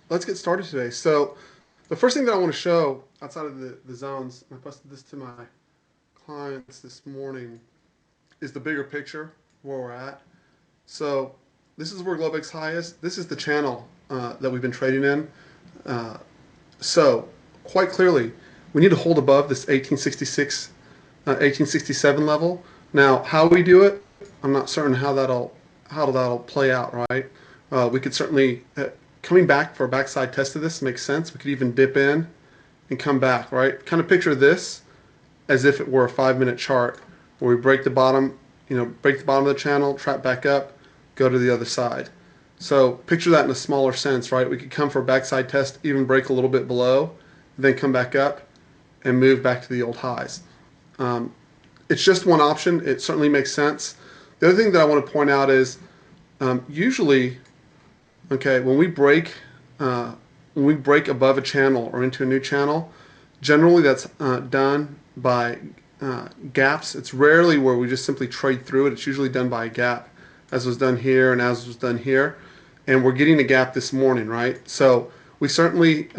Let's get started today. So the first thing that I want to show outside of the zones, and I posted this to my clients this morning, is the bigger picture where we're at. So this is where Globex high is. This is the channel that we've been trading in. Uh, so quite clearly, we need to hold above this 1866, 1867 level. Now, how we do it, I'm not certain how that'll play out, right? We could certainly coming back for a backside test of this makes sense. We could even dip in and come back, right? Kind of picture this as if it were a 5-minute chart where we break the bottom, break the bottom of the channel, trap back up, go to the other side. So picture that in a smaller sense, right? We could come for a backside test, even break a little bit below, then come back up and move back to the old highs. It's just one option. It certainly makes sense. The other thing that I want to point out is usually, okay, when we break above a channel or into a new channel, generally that's done by gaps. It's rarely where we just simply trade through it. It's usually done by a gap, as was done here and as was done here. And we're getting a gap this morning, right? So we certainly,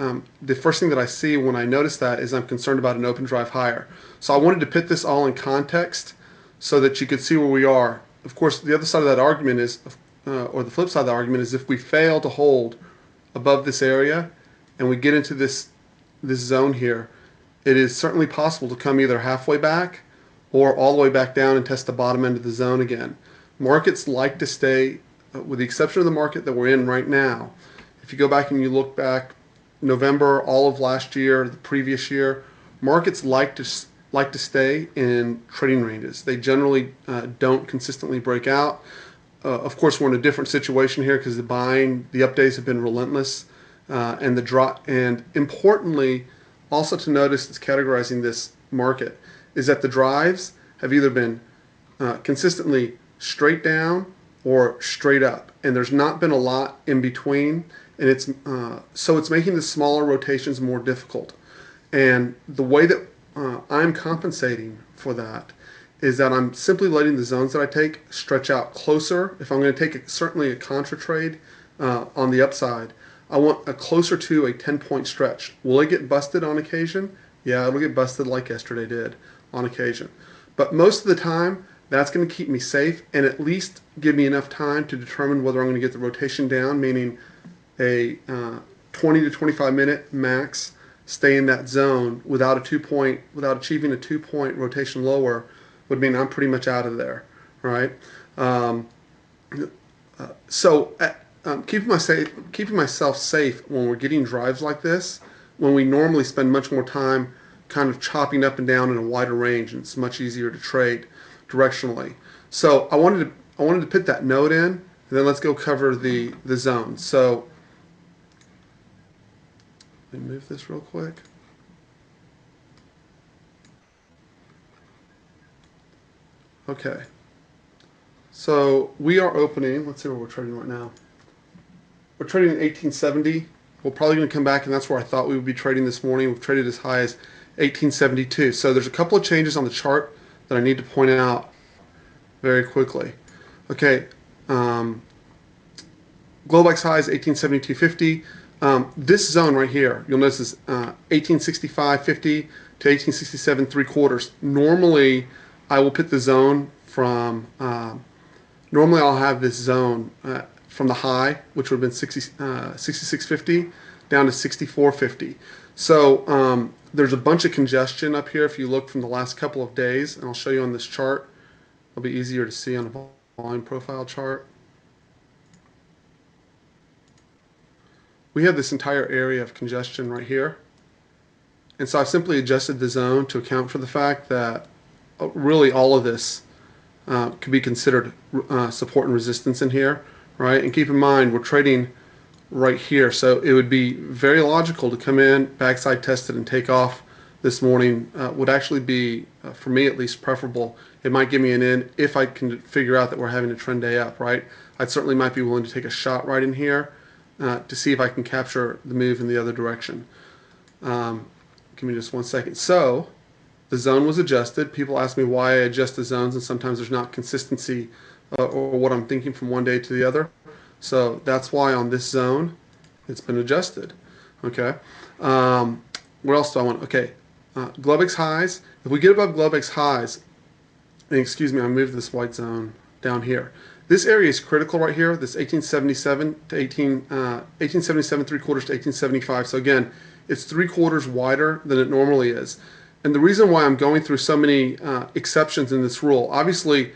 the first thing that I see when I notice that is I'm concerned about an open drive higher. So I wanted to put this all in context so that you could see where we are. Of course, the other side of that argument is, or the flip side of the argument is, if we fail to hold above this area and we get into this zone here, it is certainly possible to come either halfway back or all the way back down and test the bottom end of the zone again. Markets like to stay, with the exception of the market that we're in right now. If you go back and you look back November, all of last year, the previous year, markets like to stay in trading ranges. They generally don't consistently break out. Of course, we're in a different situation here because the up-days have been relentless, and the drop. And importantly, also to notice, is categorizing this market, is that the drives have either been consistently straight down or straight up, and there's not been a lot in between, and it's making the smaller rotations more difficult. And the way that I'm compensating for that is that I'm simply letting the zones that I take stretch out closer. If I'm going to take certainly a contra trade on the upside, I want a closer to a 10-point stretch. Will it get busted on occasion? Yeah, it'll get busted like yesterday did on occasion. But most of the time, that's going to keep me safe and at least give me enough time to determine whether I'm going to get the rotation down, meaning a 20 to 25 minute max stay in that zone without achieving a 2-point rotation lower would mean I'm pretty much out of there, right? Keeping myself safe when we're getting drives like this, when we normally spend much more time kind of chopping up and down in a wider range, and it's much easier to trade directionally. So I wanted to put that note in, and then let's go cover the zones. So let me move this real quick. Okay. So we are opening, let's see where we're trading right now. We're trading at 1870. We're probably going to come back, and that's where I thought we would be trading this morning. We've traded as high as 1872. So there's a couple of changes on the chart that I need to point out very quickly. Okay, Globex high is 1872.50. This zone right here, you'll notice is 1865.50 to 1867.75. Normally, I will put the zone from. Normally, I'll have this zone from the high, which would have been 66.50, down to 64.50. So there's a bunch of congestion up here. If you look from the last couple of days, and I'll show you on this chart, it'll be easier to see on a volume profile chart. We have this entire area of congestion right here. And so I've simply adjusted the zone to account for the fact that really all of this could be considered support and resistance in here, right? And keep in mind, we're trading right here. So it would be very logical to come in, backside test it, and take off this morning. Would actually be, for me at least, preferable. It might give me an in if I can figure out that we're having a trend day up, right? I certainly might be willing to take a shot right in here to see if I can capture the move in the other direction. Give me just one second. So the zone was adjusted. People ask me why I adjust the zones, and sometimes there's not consistency or what I'm thinking from one day to the other. So that's why on this zone, It's been adjusted. Okay. What else do I want? Okay. Globex highs. If we get above Globex highs, and excuse me, I moved this white zone down here. This area is critical right here. This 1877 to 1877 3/4 to 1875. So again, it's 3/4 wider than it normally is. And the reason why I'm going through so many exceptions in this rule, obviously,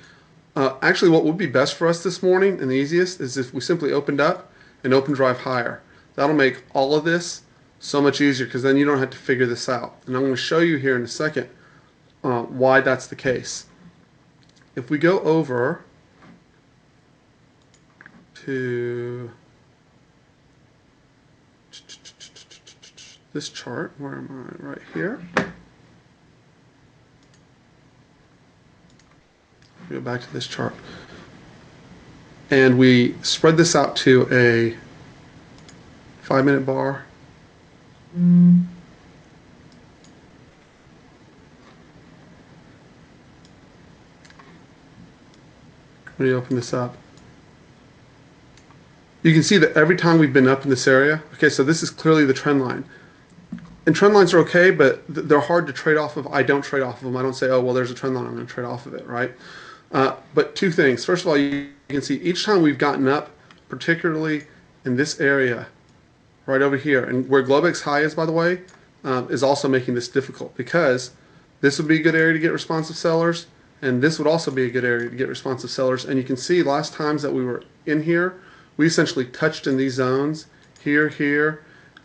actually what would be best for us this morning and the easiest is if we simply opened up and open drive higher. That'll make all of this so much easier because then you don't have to figure this out. And I'm going to show you here in a second why that's the case. If we go over to this chart, where am I? Right here. Go back to this chart. And we spread this out to a 5-minute bar. Let me open this up. You can see that every time we've been up in this area, okay, so this is clearly the trend line. And trend lines are okay, but they're hard to trade off of. I don't trade off of them. I don't say, oh, well, there's a trend line, I'm going to trade off of it, right? But two things. First of all, you can see each time we've gotten up, particularly in this area, right over here, and where Globex high is, by the way, is also making this difficult because this would be a good area to get responsive sellers, and this would also be a good area to get responsive sellers. And you can see last times that we were in here, we essentially touched in these zones, here, here,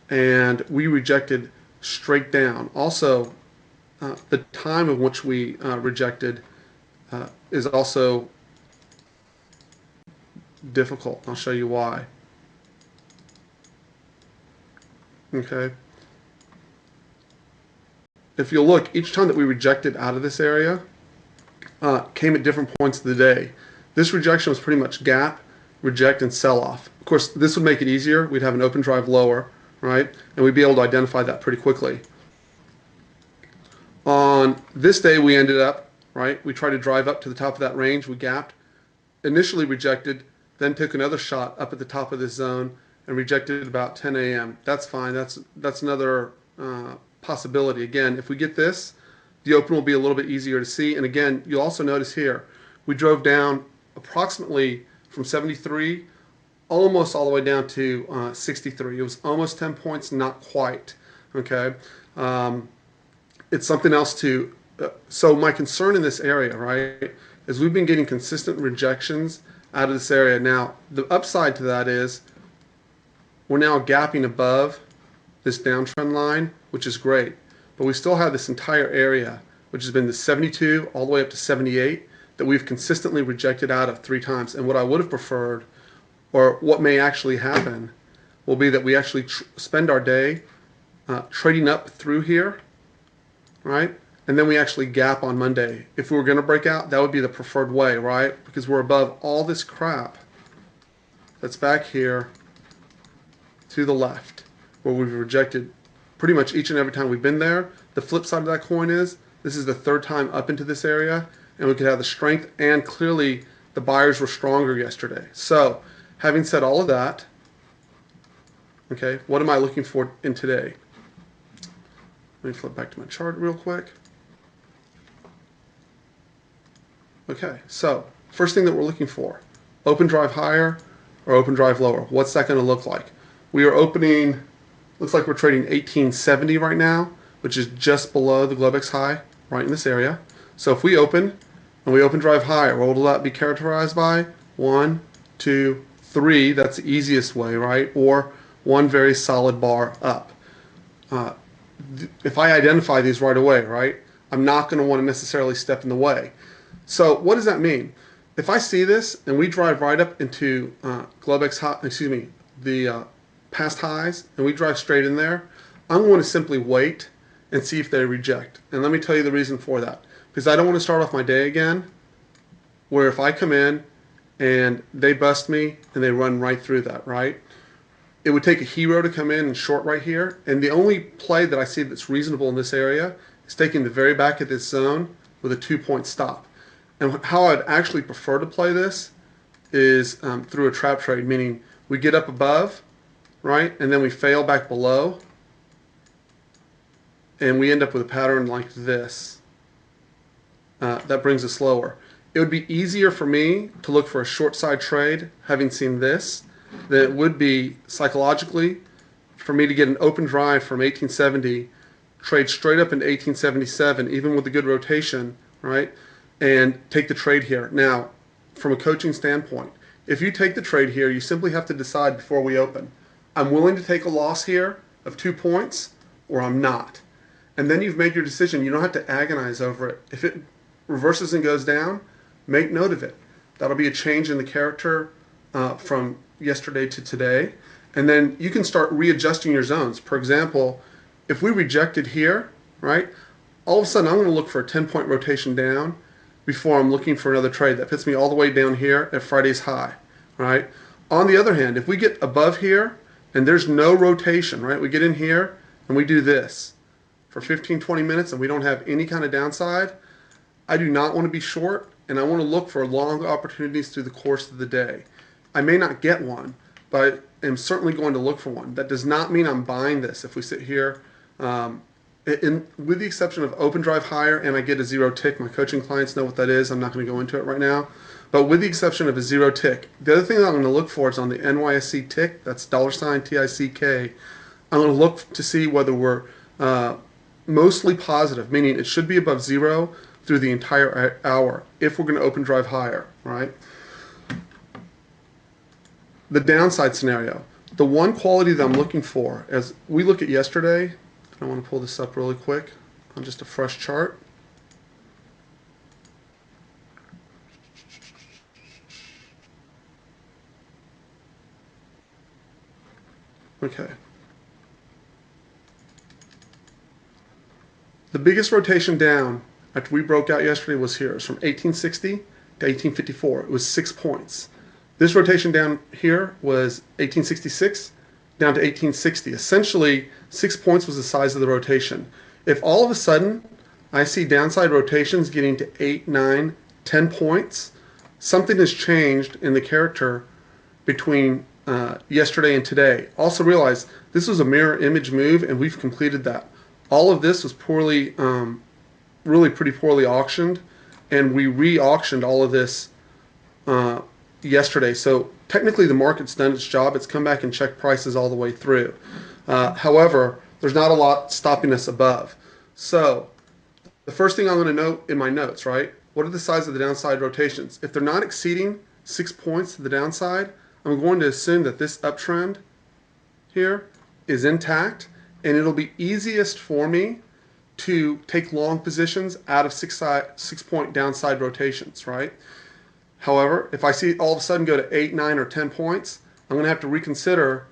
and we rejected straight down. Also, the time of which we rejected is also difficult. I'll show you why. Okay. If you look, each time that we rejected out of this area came at different points of the day. This rejection was pretty much gap, reject, and sell off. Of course, this would make it easier. We'd have an open drive lower, right? And we'd be able to identify that pretty quickly. On this day, we ended up, right? We tried to drive up to the top of that range. We gapped, initially rejected, then took another shot up at the top of this zone and rejected about 10 a.m. That's fine. That's another possibility. Again, if we get this, the open will be a little bit easier to see. And again, you'll also notice here, we drove down approximately from 73 almost all the way down to 63. It was almost 10 points, not quite. Okay. It's something else to, so my concern in this area, right, is we've been getting consistent rejections out of this area. Now, the upside to that is we're now gapping above this downtrend line, which is great. But we still have this entire area, which has been the 72 all the way up to 78, that we've consistently rejected out of 3 times. And what I would have preferred, or what may actually happen, will be that we actually spend our day trading up through here, right? And then we actually gap on Monday. If we were going to break out, that would be the preferred way, right? Because we're above all this crap that's back here to the left, where we've rejected pretty much each and every time we've been there. The flip side of that coin is this is the 3rd time up into this area, and we could have the strength, and clearly the buyers were stronger yesterday. So having said all of that, okay, what am I looking for in today? Let me flip back to my chart real quick. Okay, so first thing that we're looking for, open drive higher or open drive lower. What's that going to look like? We are opening, looks like we're trading 1870 right now, which is just below the Globex high, right in this area. So if we open, and we open drive higher, what will that be characterized by? 1, 2, 3, that's the easiest way, right? Or one very solid bar up. If I identify these right away, right, I'm not going to want to necessarily step in the way. So what does that mean? If I see this and we drive right up into Globex high, excuse me, the past highs, and we drive straight in there, I'm going to simply wait and see if they reject. And let me tell you the reason for that. Because I don't want to start off my day again where if I come in and they bust me and they run right through that, right? It would take a hero to come in and short right here. And the only play that I see that's reasonable in this area is taking the very back of this zone with a 2-point stop. And how I'd actually prefer to play this is through a trap trade, meaning we get up above right? And then we fail back below, and we end up with a pattern like this. That brings us lower. It would be easier for me to look for a short side trade, having seen this, than it would be psychologically for me to get an open drive from 1870, trade straight up into 1877, even with a good rotation, right? And take the trade here. Now, from a coaching standpoint, if you take the trade here, you simply have to decide before we open. I'm willing to take a loss here of 2 points, or I'm not. And then you've made your decision. You don't have to agonize over it. If it reverses and goes down, make note of it. That'll be a change in the character from yesterday to today. And then you can start readjusting your zones. For example, if we rejected here, right, all of a sudden I'm going to look for a 10-point rotation down before I'm looking for another trade. That puts me all the way down here at Friday's high, right? On the other hand, if we get above here and there's no rotation, right, we get in here and we do this for 15, 20 minutes and we don't have any kind of downside, I do not want to be short, and I want to look for long opportunities through the course of the day. I may not get one, but I am certainly going to look for one. That does not mean I'm buying this if we sit here, with the exception of open drive higher and I get a zero tick. My coaching clients know what that is. I'm not going to go into it right now. But with the exception of a zero tick, the other thing that I'm going to look for is on the NYSE tick, that's $TICK. I'm going to look to see whether we're mostly positive, meaning it should be above zero through the entire hour if we're going to open drive higher, right? The downside scenario. The one quality that I'm looking for, as we look at yesterday, I want to pull this up really quick on just a fresh chart. Okay. The biggest rotation down after we broke out yesterday was here. It was from 1860 to 1854. It was 6 points. This rotation down here was 1866 down to 1860. Essentially, 6 points was the size of the rotation. If all of a sudden I see downside rotations getting to 8, 9, 10 points, something has changed in the character between yesterday and today. Also realize this was a mirror image move, and we've completed that. All of this was poorly, really pretty poorly auctioned, and we re-auctioned all of this yesterday. So technically the market's done its job. It's come back and checked prices all the way through. However, there's not a lot stopping us above. So the first thing I'm going to note in my notes, right? What are the size of the downside rotations? If they're not exceeding 6 points to the downside, I'm going to assume that this uptrend here is intact, and it'll be easiest for me to take long positions out of 6 point downside rotations, right? However, if I see it all of a sudden go to 8, 9, or 10 points, I'm going to have to reconsider.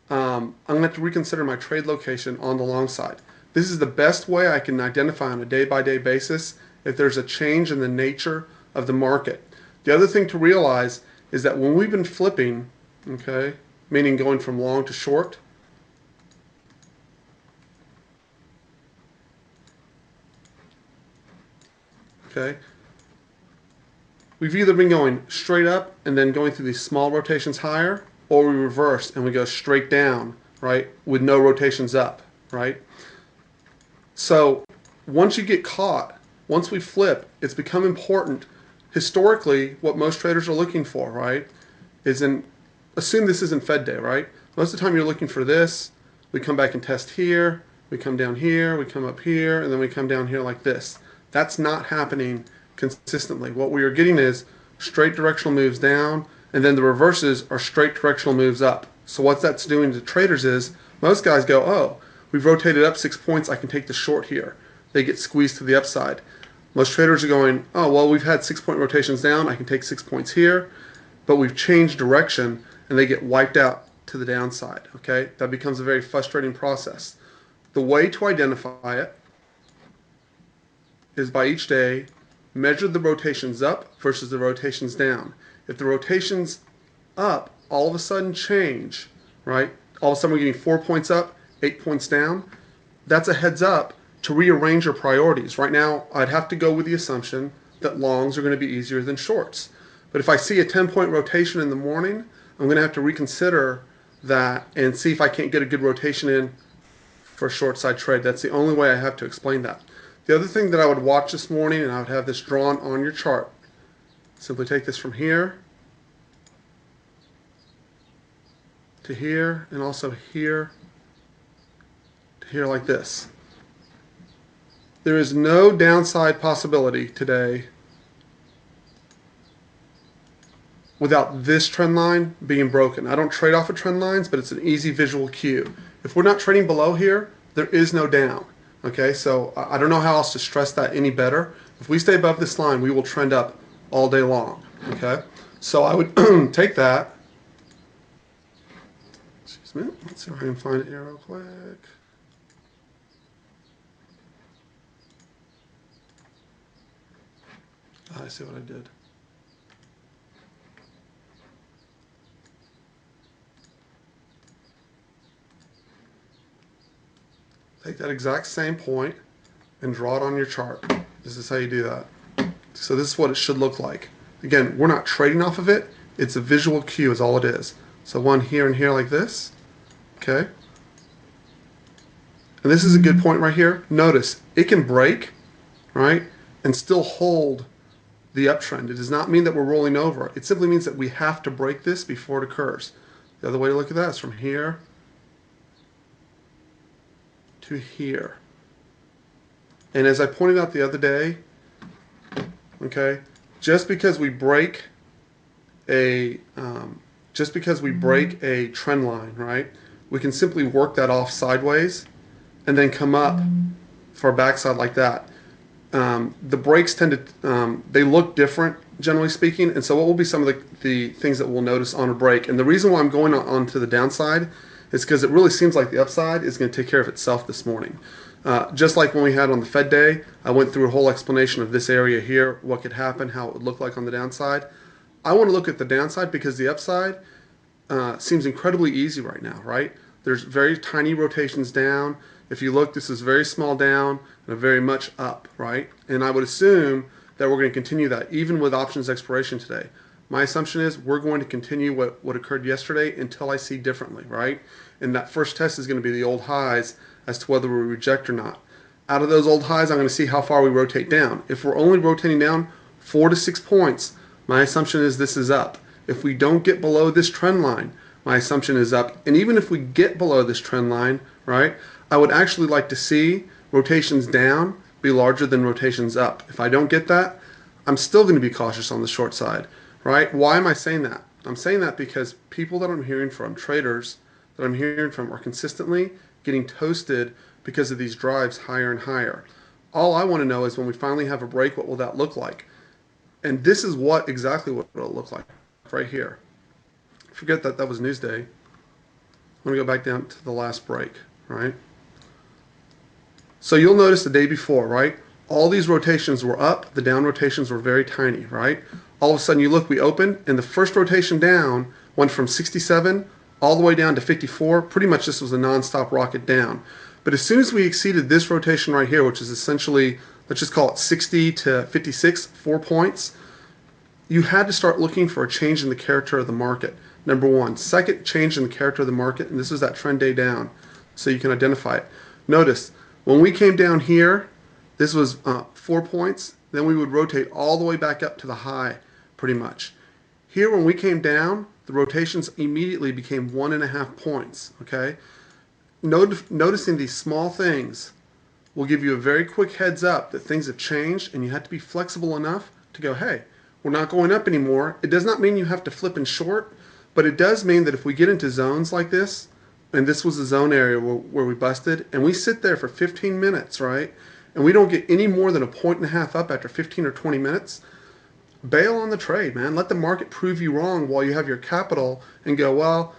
My trade location on the long side. This is the best way I can identify on a day-by-day basis if there's a change in the nature of the market. The other thing to realize is that when we've been flipping, okay, meaning going from long to short, okay, we've either been going straight up and then going through these small rotations higher, or we reverse and we go straight down, right, with no rotations up, right? So once you get caught, once we flip, it's become important. Historically, what most traders are looking for, right, is assume this isn't Fed day, right? Most of the time you're looking for this. We come back and test here, we come down here, we come up here, and then we come down here like this. That's not happening consistently. What we are getting is straight directional moves down, and then the reverses are straight directional moves up. So what that's doing to traders is most guys go, oh, we've rotated up 6 points, I can take the short here. They get squeezed to the upside. Most traders are going, oh, well, we've had 6 point rotations down, I can take 6 points here, but we've changed direction, and they get wiped out to the downside, okay? That becomes a very frustrating process. The way to identify it is by each day, measure the rotations up versus the rotations down. If the rotations up all of a sudden change, right? All of a sudden we're getting 4 points up, 8 points down. That's a heads up to rearrange your priorities. Right now, I'd have to go with the assumption that longs are going to be easier than shorts. But if I see a 10-point rotation in the morning, I'm going to have to reconsider that and see if I can't get a good rotation in for a short side trade. That's the only way I have to explain that. The other thing that I would watch this morning, and I would have this drawn on your chart, simply take this from here to here, and also here to here like this. There is no downside possibility today without this trend line being broken. I don't trade off of trend lines, but it's an easy visual cue. If we're not trading below here, there is no down. Okay, so I don't know how else to stress that any better. If we stay above this line, we will trend up all day long. Okay, so I would take that. Excuse me. Let's see if I can find it here real quick. I see what I did. Take that exact same point and draw it on your chart. This is how you do that. So this is what it should look like. Again, we're not trading off of it. It's a visual cue is all it is. So one here and here like this. Okay. And this is a good point right here. Notice it can break, right, and still hold the uptrend. It does not mean that we're rolling over. It simply means that we have to break this before it occurs. The other way to look at that is from here to here. And as I pointed out the other day, okay, just because we break a trend line, right, we can simply work that off sideways and then come up for a backside like that. The breaks tend to they look different generally speaking, and so what will be some of the things that we'll notice on a break? And the reason why I'm going on to the downside is because it really seems like the upside is going to take care of itself this morning. Just like when we had on the Fed day, I went through a whole explanation of this area here, what could happen, how it would look like on the downside. I want to look at the downside because the upside seems incredibly easy right now, right? There's very tiny rotations down. If you look, this is very small down and a very much up, right? And I would assume that we're going to continue that even with options expiration today. My assumption is we're going to continue what occurred yesterday until I see differently, right? And that first test is going to be the old highs as to whether we reject or not. Out of those old highs, I'm going to see how far we rotate down. If we're only rotating down 4 to 6 points, my assumption is this is up. If we don't get below this trend line, my assumption is up. And even if we get below this trend line, right, I would actually like to see rotations down be larger than rotations up. If I don't get that, I'm still going to be cautious on the short side. Right? Why am I saying that? I'm saying that because people that I'm hearing from, traders that I'm hearing from, are consistently getting toasted because of these drives higher and higher. All I want to know is when we finally have a break, what will that look like? And this is exactly what it'll look like right here. Forget that was Newsday. I'm going to go back down to the last break, right? So you'll notice the day before, right? All these rotations were up. The down rotations were very tiny, right? All of a sudden you look, we opened, and the first rotation down went from 67 all the way down to 54. Pretty much this was a non-stop rocket down. But as soon as we exceeded this rotation right here, which is essentially, let's just call it 60 to 56, 4 points, you had to start looking for a change in the character of the market. Number one. Second, change in the character of the market, and this is that trend day down, so you can identify it. Notice, when we came down here, this was 4 points, then we would rotate all the way back up to the high, pretty much. Here, when we came down, the rotations immediately became 1.5 points, okay? Noticing these small things will give you a very quick heads up that things have changed, and you have to be flexible enough to go, hey, we're not going up anymore. It does not mean you have to flip and short, but it does mean that if we get into zones like this, and this was a zone area where we busted, and we sit there for 15 minutes, right, and we don't get any more than 1.5 points up after 15 or 20 minutes, bail on the trade, man. Let the market prove you wrong while you have your capital and go, well,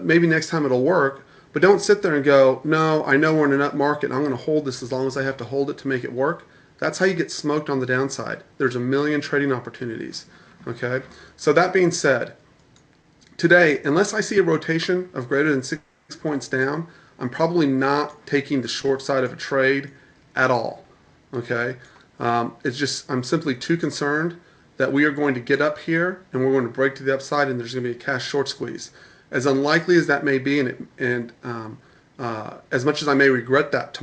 maybe next time it'll work. But don't sit there and go, no, I know we're in an up market and I'm going to hold this as long as I have to hold it to make it work. That's how you get smoked on the downside. There's a million trading opportunities. Okay? So that being said, today, unless I see a rotation of greater than 6 points down, I'm probably not taking the short side of a trade at all. Okay? It's just, I'm simply too concerned that we are going to get up here and we're going to break to the upside and there's going to be a cash short squeeze. As unlikely as that may be, and as much as I may regret that,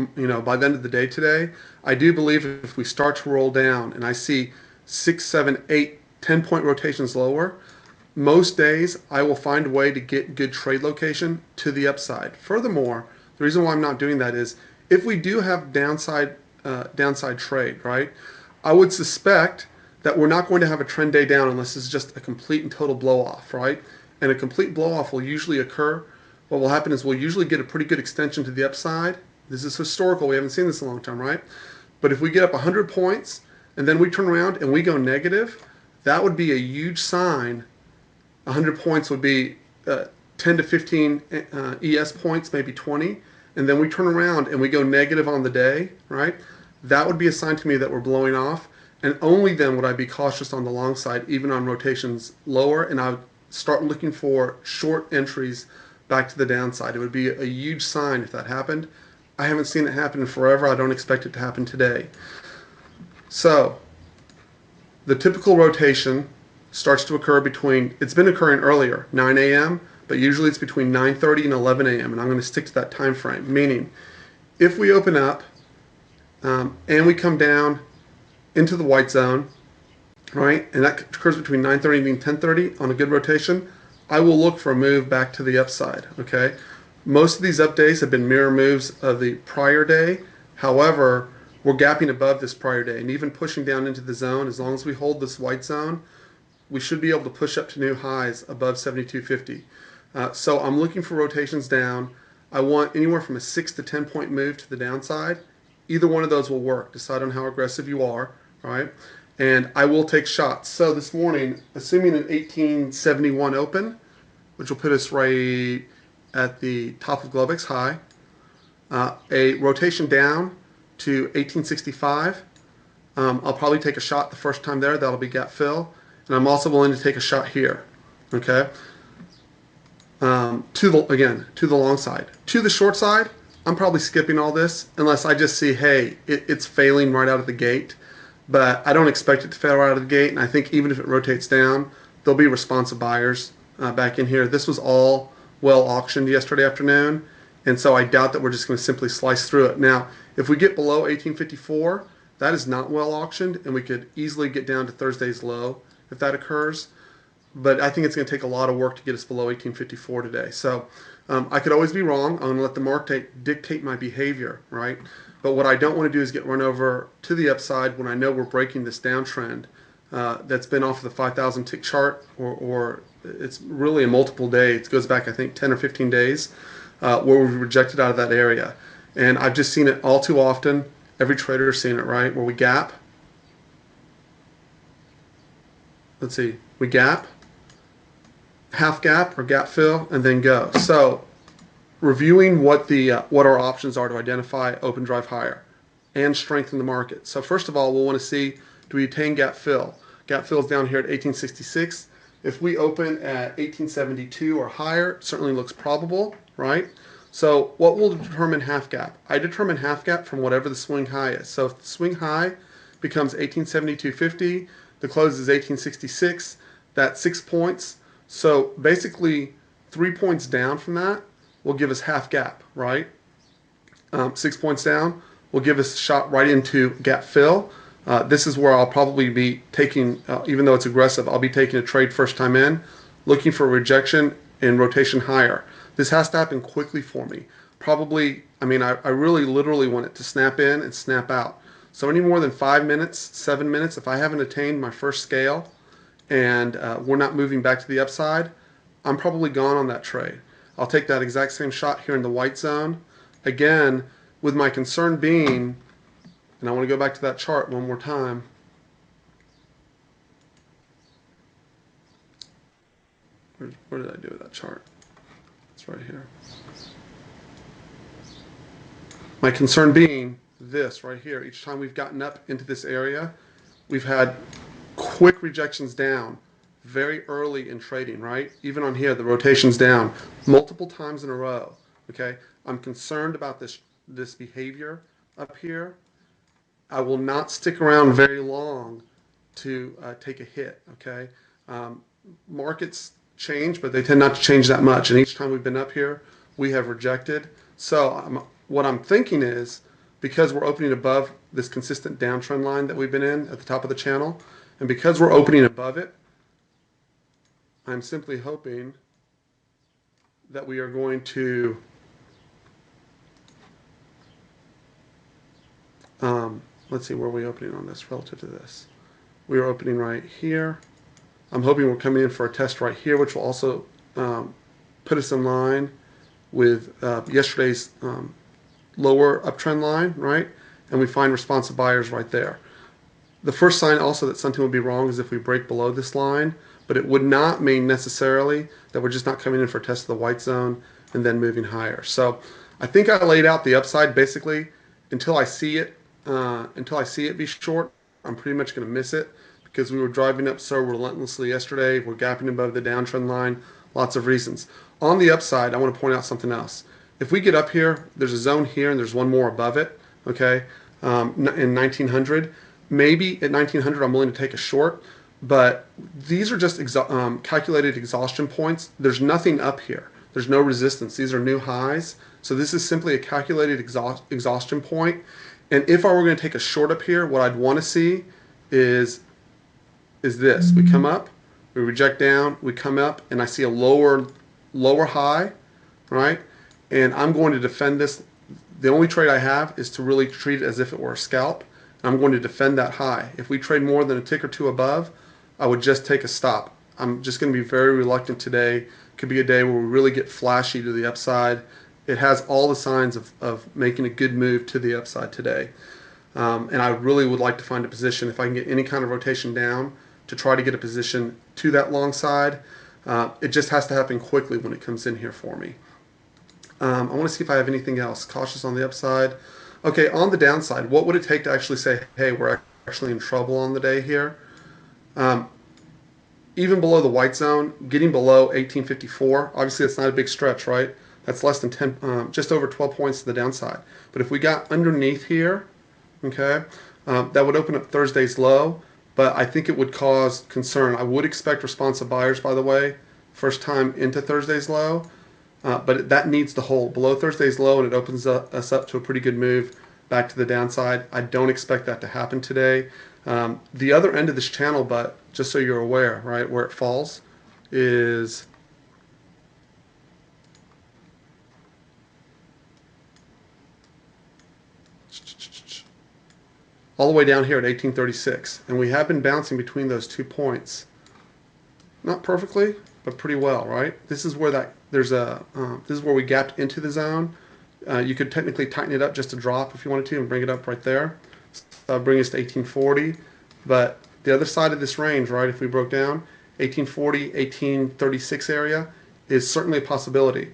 by the end of the day today, I do believe if we start to roll down and I see 6, 7, 8, 10 point rotations lower, most days I will find a way to get good trade location to the upside. Furthermore, the reason why I'm not doing that is if we do have downside trade, right? I would suspect that we're not going to have a trend day down unless it's just a complete and total blow off, right? And a complete blow off will usually occur. What will happen is we'll usually get a pretty good extension to the upside. This is historical. We haven't seen this in a long time, right? But if we get up 100 points and then we turn around and we go negative, that would be a huge sign. 100 points would be 10 to 15 ES points, maybe 20, and then we turn around and we go negative on the day, right? That would be a sign to me that we're blowing off, and only then would I be cautious on the long side, even on rotations lower, and I would start looking for short entries back to the downside. It would be a huge sign if that happened. I haven't seen it happen in forever. I don't expect it to happen today. So the typical rotation starts to occur between, it's been occurring earlier, 9 a.m., but usually it's between 9:30 and 11 a.m., and I'm going to stick to that time frame, meaning if we open up and we come down into the white zone, right, and that occurs between 9:30 and 10:30 on a good rotation, I will look for a move back to the upside, okay? Most of these up days have been mirror moves of the prior day. However, we're gapping above this prior day and even pushing down into the zone. As long as we hold this white zone, we should be able to push up to new highs above 72.50. So I'm looking for rotations down. I want anywhere from a 6 to 10 point move to the downside. Either one of those will work. Decide on how aggressive you are, right? And I will take shots. So this morning, assuming an 1871 open, which will put us right at the top of Globex high, a rotation down to 1865. I'll probably take a shot the first time there. That'll be gap fill. And I'm also willing to take a shot here, okay? To the long side. To the short side, I'm probably skipping all this unless I just see, hey, it's failing right out of the gate. But I don't expect it to fail right out of the gate. And I think even if it rotates down, there'll be responsive buyers back in here. This was all well auctioned yesterday afternoon. And so I doubt that we're just going to simply slice through it. Now, if we get below 1854, that is not well auctioned, and we could easily get down to Thursday's low if that occurs. But I think it's going to take a lot of work to get us below 1854 today. So I could always be wrong. I'm going to let the market dictate my behavior, right? But what I don't want to do is get run over to the upside when I know we're breaking this downtrend that's been off of the 5,000 tick chart, or it's really a multiple day. It goes back, I think, 10 or 15 days where we've rejected out of that area. And I've just seen it all too often. Every trader has seen it, right? Where we gap. Let's see. We gap, half gap or gap fill, and then go. So reviewing what our options are to identify open drive higher and strengthen the market. So first of all, we'll want to see, do we attain gap fill? Gap fill is down here at 1866. If we open at 1872 or higher, it certainly looks probable, right? So what will determine half gap? I determine half gap from whatever the swing high is. So if the swing high becomes 1872.50, the close is 1866, that's 6 points. So basically 3 points down from that will give us half gap, right? 6 points down will give us a shot right into gap fill. This is where I'll probably be taking, even though it's aggressive, I'll be taking a trade first time in, looking for rejection and rotation higher. This has to happen quickly for me. Probably, I really literally want it to snap in and snap out. So any more than 5 minutes, 7 minutes, if I haven't attained my first scale and we're not moving back to the upside, I'm probably gone on that trade. I'll take that exact same shot here in the white zone. Again, with my concern being, and I want to go back to that chart one more time. Where did I do with that chart? It's right here. My concern being this right here. Each time we've gotten up into this area, we've had quick rejections down very early in trading, right? Even on here, the rotation's down multiple times in a row, okay? I'm concerned about this behavior up here. I will not stick around very long to take a hit, okay? Markets change, but they tend not to change that much. And each time we've been up here, we have rejected. So what I'm thinking is, because we're opening above this consistent downtrend line that we've been in at the top of the channel, and because we're opening above it, I'm simply hoping that we are going to let's see, where are we opening on this relative to this? We are opening right here. I'm hoping we're coming in for a test right here, which will also put us in line with yesterday's lower uptrend line, right? And we find responsive buyers right there. The first sign also that something would be wrong is if we break below this line, but it would not mean necessarily that we're just not coming in for a test of the white zone and then moving higher. So I think I laid out the upside basically until I see it be short. I'm pretty much going to miss it because we were driving up so relentlessly yesterday. We're gapping above the downtrend line. Lots of reasons. On the upside, I want to point out something else. If we get up here, there's a zone here and there's one more above it, okay, in 1900. Maybe at 1900 I'm willing to take a short, but these are just calculated exhaustion points. There's nothing up here. There's no resistance. These are new highs. So this is simply a calculated exhaustion point. And if I were going to take a short up here, what I'd want to see is this. We come up, we reject down, we come up, and I see a lower high, right? And I'm going to defend this. The only trade I have is to really treat it as if it were a scalp. I'm going to defend that high. If we trade more than a tick or two above, I would just take a stop. I'm just going to be very reluctant today. Could be a day where we really get flashy to the upside. It has all the signs of making a good move to the upside today. And I really would like to find a position, if I can get any kind of rotation down, to try to get a position to that long side. It just has to happen quickly when it comes in here for me. I want to see if I have anything else. Cautious on the upside. Okay, on the downside, what would it take to actually say, hey, we're actually in trouble on the day here? Even below the white zone, getting below 1854, obviously that's not a big stretch, right? That's less than 10, just over 12 points to the downside. But if we got underneath here, okay, that would open up Thursday's low, but I think it would cause concern. I would expect responsive buyers, by the way, first time into Thursday's low, but that needs to hold below Thursday's low, and it opens us up to a pretty good move back to the downside. I don't expect that to happen today. The other end of this channel, but just so you're aware, right, where it falls is all the way down here at 1836, and we have been bouncing between those 2 points. Not perfectly, but pretty well, right? This is where this is where we gapped into the zone. You could technically tighten it up just a drop if you wanted to and bring it up right there. Bring us to 1840, but the other side of this range, right, if we broke down, 1840, 1836 area is certainly a possibility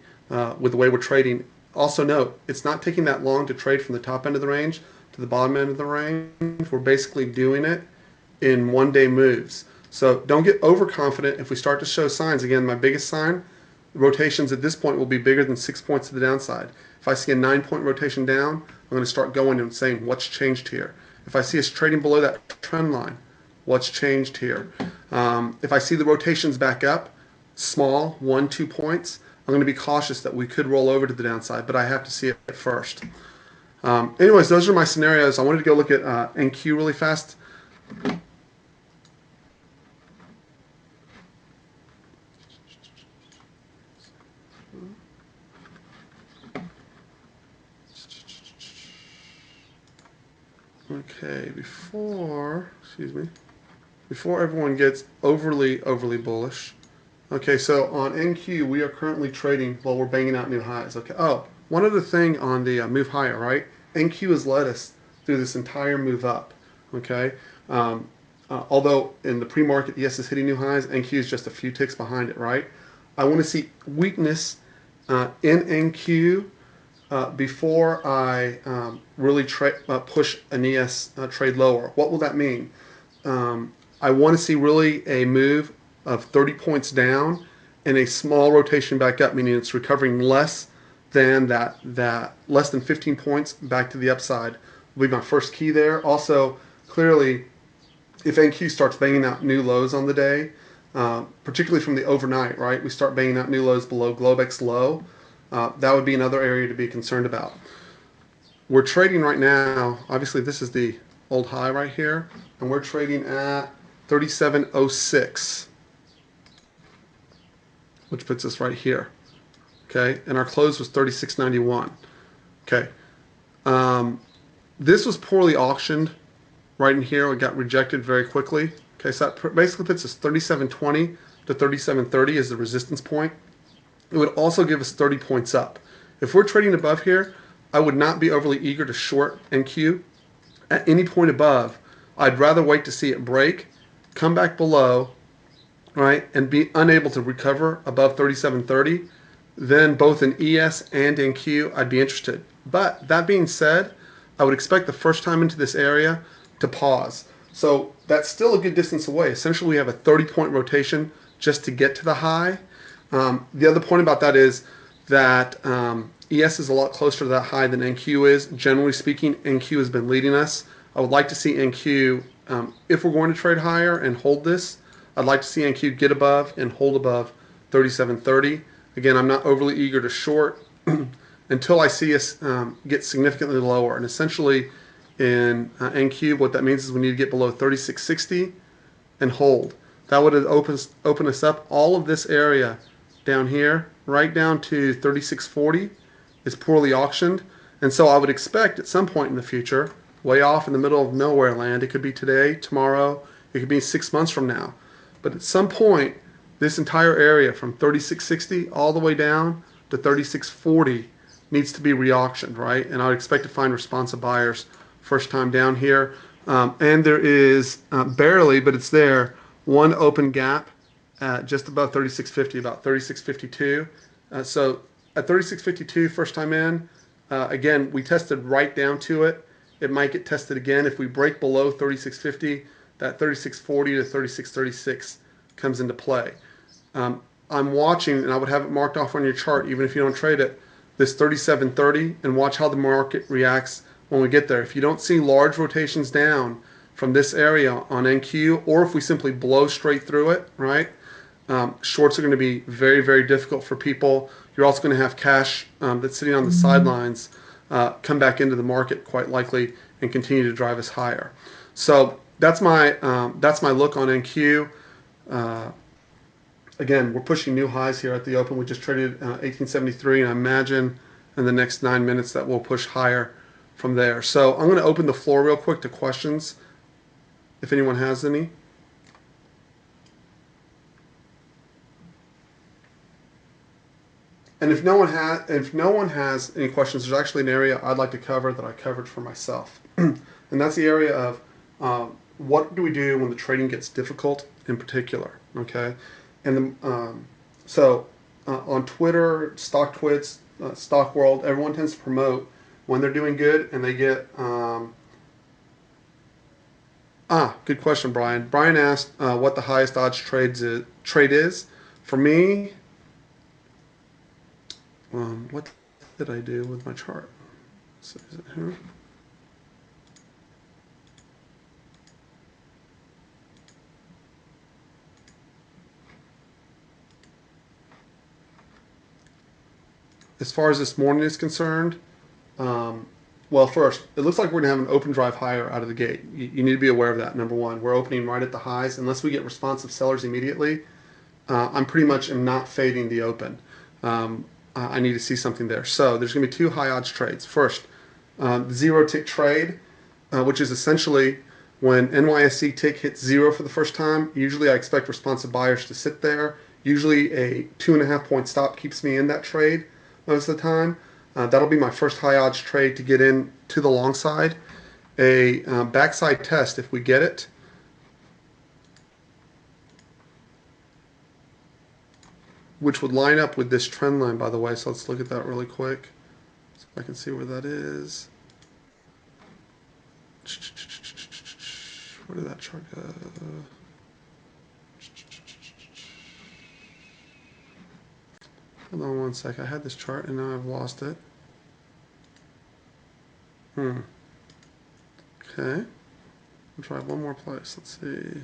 with the way we're trading. Also note, it's not taking that long to trade from the top end of the range to the bottom end of the range. We're basically doing it in one-day moves. So don't get overconfident if we start to show signs. Again, my biggest sign, rotations at this point will be bigger than 6 points to the downside. If I see a 9-point rotation down, I'm going to start going and saying, what's changed here? If I see us trading below that trend line, what's changed here? If I see the rotations back up, small, 1-2 points, I'm going to be cautious that we could roll over to the downside, but I have to see it first. Anyways, those are my scenarios. I wanted to go look at NQ really fast. Okay, before everyone gets overly bullish. Okay, so on NQ, we are currently trading while we're banging out new highs. Okay. Oh, one other thing on the move higher, right? NQ has led us through this entire move up. Okay. Although in the pre-market, yes, it's hitting new highs. NQ is just a few ticks behind it, right? I want to see weakness in NQ before I really push an ES trade lower. What will that mean? I want to see really a move of 30 points down and a small rotation back up, meaning it's recovering less than less than 15 points back to the upside will be my first key there. Also, clearly, if NQ starts banging out new lows on the day, particularly from the overnight, right? We start banging out new lows below Globex low. That would be another area to be concerned about. We're trading right now, obviously this is the old high right here, and we're trading at 37.06, which puts us right here. Okay, and our close was 36.91. Okay, this was poorly auctioned right in here. It got rejected very quickly. Okay, so that basically puts us 37.20 to 37.30 as the resistance point. It would also give us 30 points up. If we're trading above here, I would not be overly eager to short NQ at any point above. I'd rather wait to see it break, come back below, right, and be unable to recover above 37.30. Then both in ES and in Q, I'd be interested. But that being said, I would expect the first time into this area to pause. So that's still a good distance away. Essentially, we have a 30-point rotation just to get to the high. The other point about that is that ES is a lot closer to that high than NQ is. Generally speaking, NQ has been leading us. I would like to see NQ, if we're going to trade higher and hold this, I'd like to see NQ get above and hold above 37.30. Again, I'm not overly eager to short until I see us get significantly lower. And essentially in NQ, what that means is we need to get below 36.60 and hold. That would open us up. All of this area down here, right down to 36.40, is poorly auctioned. And so I would expect at some point in the future, way off in the middle of nowhere land, it could be today, tomorrow, it could be 6 months from now. But at some point, this entire area from 36.60 all the way down to 36.40 needs to be re-auctioned, right? And I would expect to find responsive buyers first time down here. And there is barely, but it's there, one open gap at just above 36.50, about 36.52. So at 36.52, first time in, again, we tested right down to it. It might get tested again. If we break below 36.50, that 36.40 to 36.36 comes into play. I'm watching, and I would have it marked off on your chart, even if you don't trade it, this 37.30, and watch how the market reacts when we get there. If you don't see large rotations down from this area on NQ, or if we simply blow straight through it, right? Shorts are going to be very, very difficult for people. You're also going to have cash that's sitting on the sidelines come back into the market quite likely and continue to drive us higher. So that's my look on NQ. Again, we're pushing new highs here at the open. We just traded 1873, and I imagine in the next 9 minutes that we'll push higher from there. So I'm going to open the floor real quick to questions, if anyone has any. And if no one has any questions, there's actually an area I'd like to cover that I covered for myself, and that's the area of what do we do when the trading gets difficult in particular. Okay, and so on Twitter, Stock Twits, Stock World, everyone tends to promote when they're doing good and they get. Good question, Brian. Brian asked what the highest odds trade is. For me, what did I do with my chart? So is it here? As far as this morning is concerned, well, first, it looks like we're going to have an open drive higher out of the gate. You need to be aware of that, number one. We're opening right at the highs. Unless we get responsive sellers immediately, I'm pretty much am not fading the open. I need to see something there. So there's going to be two high odds trades. First, the zero tick trade, which is essentially when NYSE tick hits zero for the first time. Usually I expect responsive buyers to sit there. Usually a 2.5 point stop keeps me in that trade most of the time. That'll be my first high odds trade to get in to the long side. A backside test, if we get it, which would line up with this trend line, by the way. So let's look at that really quick. So I can see where that is. Where did that chart go? Hold on one sec. I had this chart and now I've lost it. Okay. I'll try one more place. Let's see.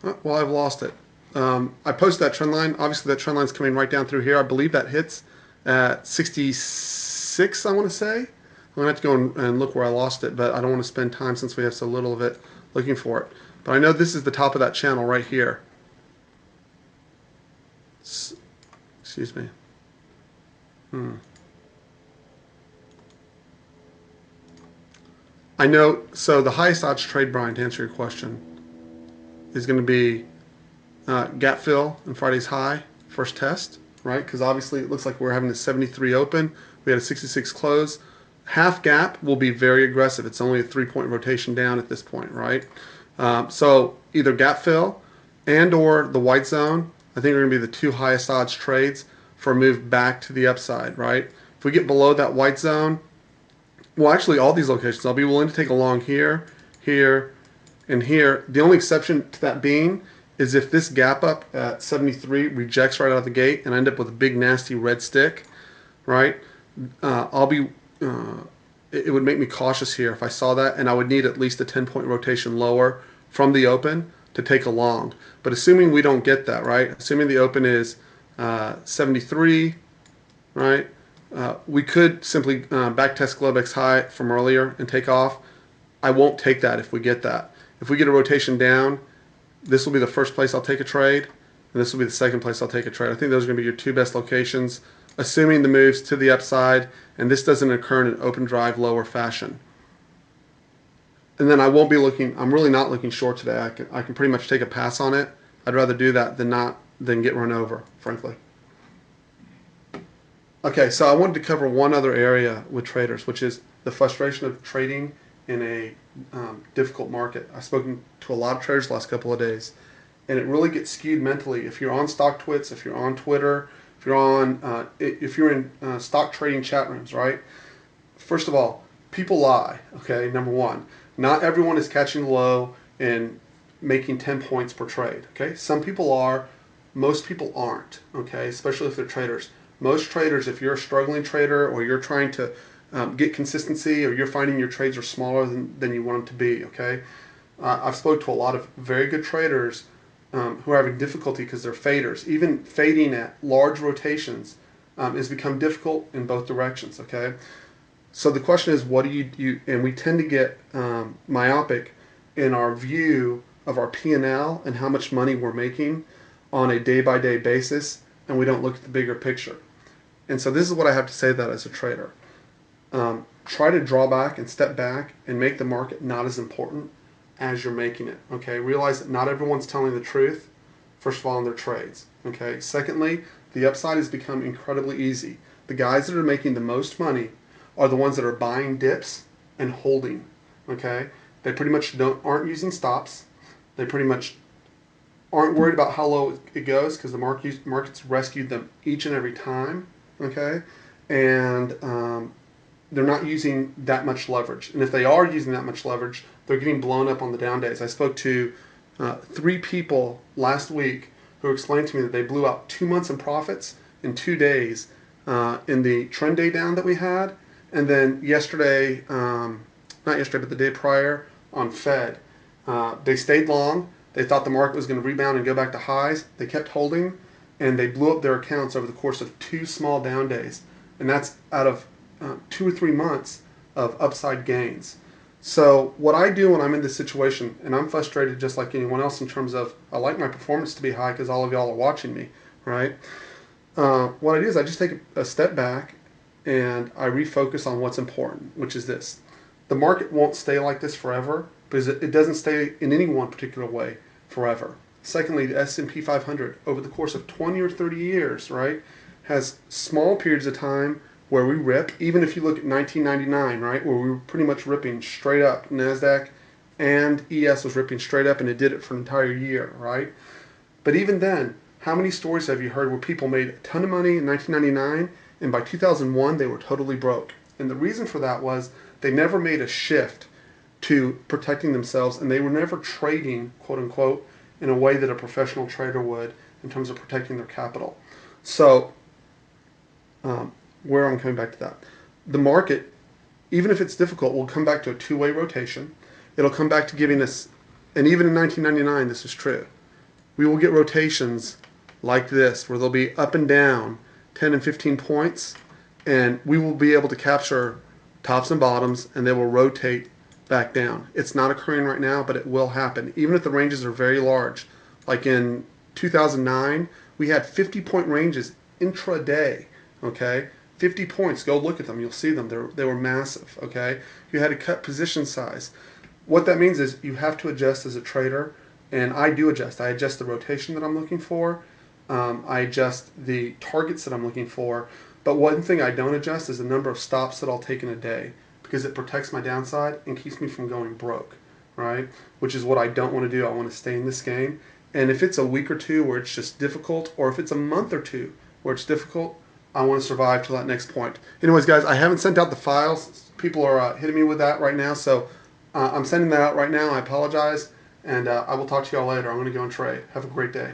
Well, I've lost it. I posted that trend line. Obviously, that trend line's coming right down through here. I believe that hits at 66, I want to say. I'm going to have to go and look where I lost it, but I don't want to spend time since we have so little of it looking for it. But I know this is the top of that channel right here. Excuse me. I know, so the highest odds trade, Brian, to answer your question, is going to be gap fill and Friday's high, first test, right? Because obviously it looks like we're having a 73 open. We had a 66 close. Half gap will be very aggressive. It's only a 3-point rotation down at this point, right? So either gap fill and or the white zone, I think are going to be the two highest odds trades for a move back to the upside, right? If we get below that white zone, well, actually all these locations, I'll be willing to take a long here, here, and here. The only exception to that being is if this gap up at 73 rejects right out of the gate and I end up with a big nasty red stick, right? It would make me cautious here if I saw that, and I would need at least a 10-point rotation lower from the open to take a long. But assuming we don't get that, right? Assuming the open is 73, right? We could simply backtest Globex high from earlier and take off. I won't take that if we get that. If we get a rotation down, this will be the first place I'll take a trade, and this will be the second place I'll take a trade. I think those are going to be your two best locations, assuming the moves to the upside, and this doesn't occur in an open drive lower fashion. And then I won't be looking, I'm really not looking short today. I can pretty much take a pass on it. I'd rather do that than get run over, frankly. Okay, so I wanted to cover one other area with traders, which is the frustration of trading in a difficult market. I've spoken to a lot of traders the last couple of days, and it really gets skewed mentally. If you're on StockTwits, if you're on Twitter, if you're in stock trading chat rooms, right? First of all, people lie. Okay, number one, not everyone is catching low and making 10 points per trade. Okay, some people are, most people aren't. Okay, especially if they're traders. Most traders, if you're a struggling trader or you're trying to get consistency or you're finding your trades are smaller than you want them to be, okay? I've spoke to a lot of very good traders who are having difficulty because they're faders. Even fading at large rotations has become difficult in both directions, okay? So the question is, what do you do? And we tend to get myopic in our view of our P&L and how much money we're making on a day-by-day basis, and we don't look at the bigger picture. And so this is what I have to say that as a trader. Try to draw back and step back and make the market not as important as you're making it. Okay, realize that not everyone's telling the truth, first of all, in their trades. Okay, secondly, the upside has become incredibly easy. The guys that are making the most money are the ones that are buying dips and holding. Okay, they pretty much aren't using stops. They pretty much aren't worried about how low it goes because the market's rescued them each and every time. Okay, and they're not using that much leverage. And if they are using that much leverage, they're getting blown up on the down days. I spoke to 3 people last week who explained to me that they blew out 2 months in profits in 2 days in the trend day down that we had. And then yesterday, not yesterday, but the day prior on Fed, they stayed long. They thought the market was going to rebound and go back to highs. They kept holding, and they blew up their accounts over the course of 2 small down days. And that's out of 2 or 3 months of upside gains. So what I do when I'm in this situation, and I'm frustrated just like anyone else in terms of I like my performance to be high because all of y'all are watching me, right? What I do is I just take a step back and I refocus on what's important, which is this. The market won't stay like this forever because it doesn't stay in any one particular way forever. Secondly, the S&P 500 over the course of 20 or 30 years, right, has small periods of time where we rip, even if you look at 1999, right, where we were pretty much ripping straight up. NASDAQ and ES was ripping straight up, and it did it for an entire year, right? But even then, how many stories have you heard where people made a ton of money in 1999, and by 2001, they were totally broke? And the reason for that was they never made a shift to protecting themselves, and they were never trading, quote unquote, in a way that a professional trader would in terms of protecting their capital. So, where I'm coming back to that. The market, even if it's difficult, will come back to a two-way rotation. It'll come back to giving us, and even in 1999, this is true. we will get rotations like this where they'll be up and down 10 and 15 points, and we will be able to capture tops and bottoms, and they will rotate back down. It's not occurring right now, but it will happen. Even if the ranges are very large, like in 2009, we had 50-point ranges intraday, okay? 50 points, go look at them, you'll see them, they were massive, okay? You had to cut position size. What that means is you have to adjust as a trader, and I do adjust. I adjust the rotation that I'm looking for, I adjust the targets that I'm looking for, but one thing I don't adjust is the number of stops that I'll take in a day, because it protects my downside and keeps me from going broke, right? Which is what I don't want to do. I want to stay in this game. And if it's a week or two where it's just difficult, or if it's a month or two where it's difficult, I want to survive till that next point. Anyways, guys, I haven't sent out the files. People are hitting me with that right now, so I'm sending that out right now. I apologize, and I will talk to y'all later. I'm going to go and trade. Have a great day.